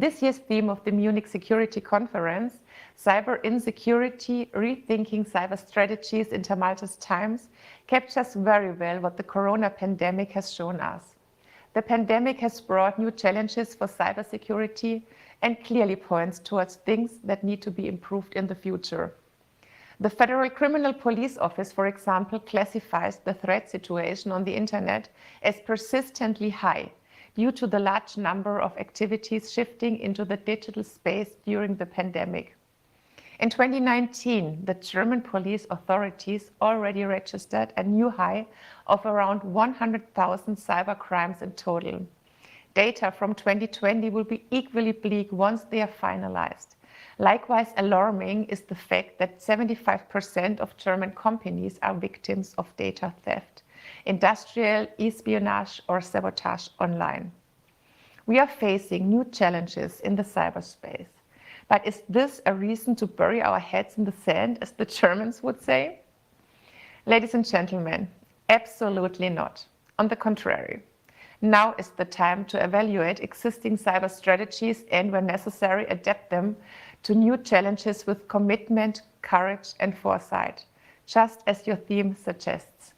This year's theme of the Munich Security Conference, Cyber Insecurity, Rethinking Cyber Strategies in Tumultuous Times, captures very well what the corona pandemic has shown us. The pandemic has brought new challenges for cybersecurity and clearly points towards things that need to be improved in the future. The Federal Criminal Police Office, for example, classifies the threat situation on the internet as persistently high due to the large number of activities shifting into the digital space during the pandemic. In 2019, the German police authorities already registered a new high of around 100,000 cyber crimes in total. Data from 2020 will be equally bleak once they are finalized. Likewise alarming is the fact that 75% of German companies are victims of data theft, industrial espionage or sabotage online. We are facing new challenges in the cyberspace. But is this a reason to bury our heads in the sand, as the Germans would say? Ladies and gentlemen, absolutely not. On the contrary, now is the time to evaluate existing cyber strategies and, when necessary, adapt them to new challenges with commitment, courage, and foresight, just as your theme suggests.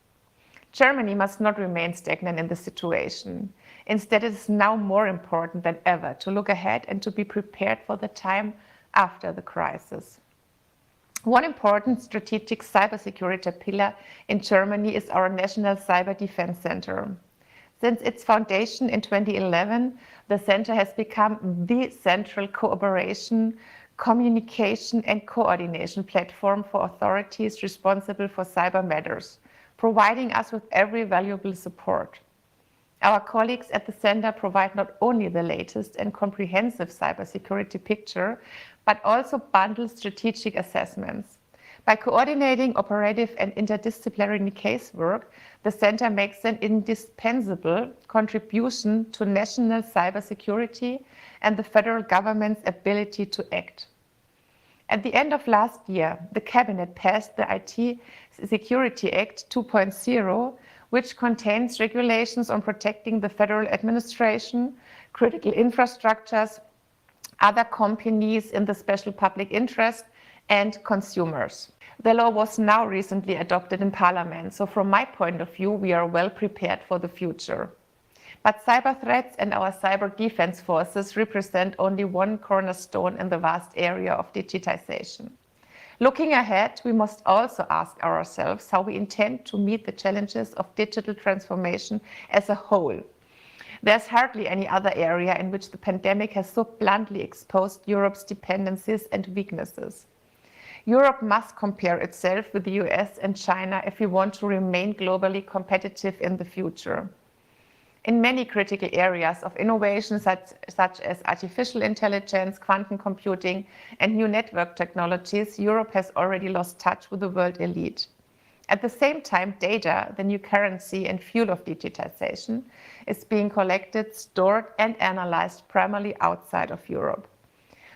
Germany must not remain stagnant in the situation. Instead, it is now more important than ever to look ahead and to be prepared for the time after the crisis. One important strategic cybersecurity pillar in Germany is our National Cyber Defense Center. Since its foundation in 2011, the center has become the central cooperation, communication, and coordination platform for authorities responsible for cyber matters, providing us with every valuable support. Our colleagues at the center provide not only the latest and comprehensive cybersecurity picture, but also bundle strategic assessments. By coordinating operative and interdisciplinary casework, the center makes an indispensable contribution to national cybersecurity and the federal government's ability to act. At the end of last year, the Cabinet passed the IT Security Act 2.0, which contains regulations on protecting the federal administration, critical infrastructures, other companies in the special public interest, and consumers. The law was now recently adopted in Parliament, so from my point of view, we are well prepared for the future. But cyber threats and our cyber defense forces represent only one cornerstone in the vast area of digitization. Looking ahead, we must also ask ourselves how we intend to meet the challenges of digital transformation as a whole. There's hardly any other area in which the pandemic has so bluntly exposed Europe's dependencies and weaknesses. Europe must compare itself with the US and China if we want to remain globally competitive in the future. In many critical areas of innovation, such as artificial intelligence, quantum computing, and new network technologies, Europe has already lost touch with the world elite. At the same time, data, the new currency and fuel of digitization, is being collected, stored, and analyzed primarily outside of Europe.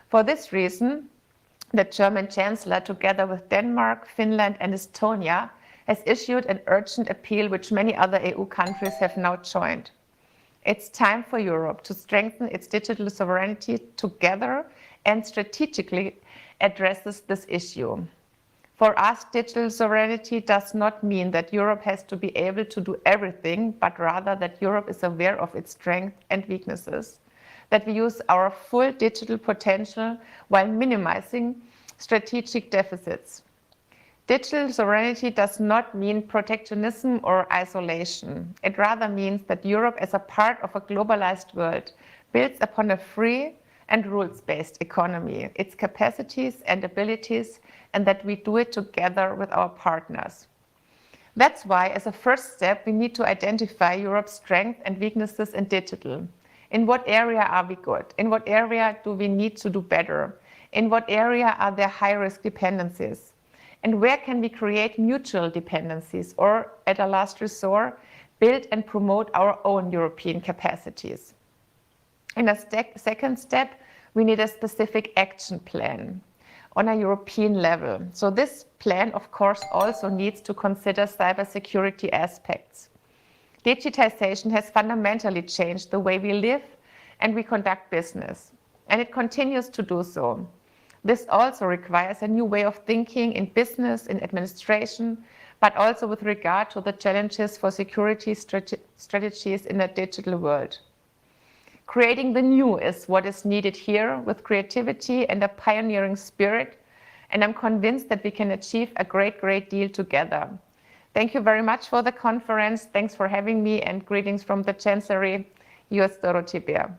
For this reason, the German Chancellor, together with Denmark, Finland, and Estonia, has issued an urgent appeal which many other EU countries have now joined. It's time for Europe to strengthen its digital sovereignty together and strategically addresses this issue. For us, digital sovereignty does not mean that Europe has to be able to do everything, but rather that Europe is aware of its strengths and weaknesses, that we use our full digital potential while minimizing strategic deficits. Digital sovereignty does not mean protectionism or isolation. It rather means that Europe, as a part of a globalized world, builds upon a free and rules-based economy, its capacities and abilities, and that we do it together with our partners. That's why, as a first step, we need to identify Europe's strengths and weaknesses in digital. In what area are we good? In what area do we need to do better? In what area are there high-risk dependencies? And where can we create mutual dependencies or, at a last resort, build and promote our own European capacities? In a second step, we need a specific action plan on a European level. So this plan, of course, also needs to consider cybersecurity aspects. Digitization has fundamentally changed the way we live and we conduct business. and it continues to do so. This also requires a new way of thinking in business, in administration, but also with regard to the challenges for security strategies in a digital world. Creating the new is what is needed here with creativity and a pioneering spirit, and I'm convinced that we can achieve a great deal together. Thank you very much for the conference. Thanks for having me, and greetings from the Chancellery. Yours, Dorothee Beer.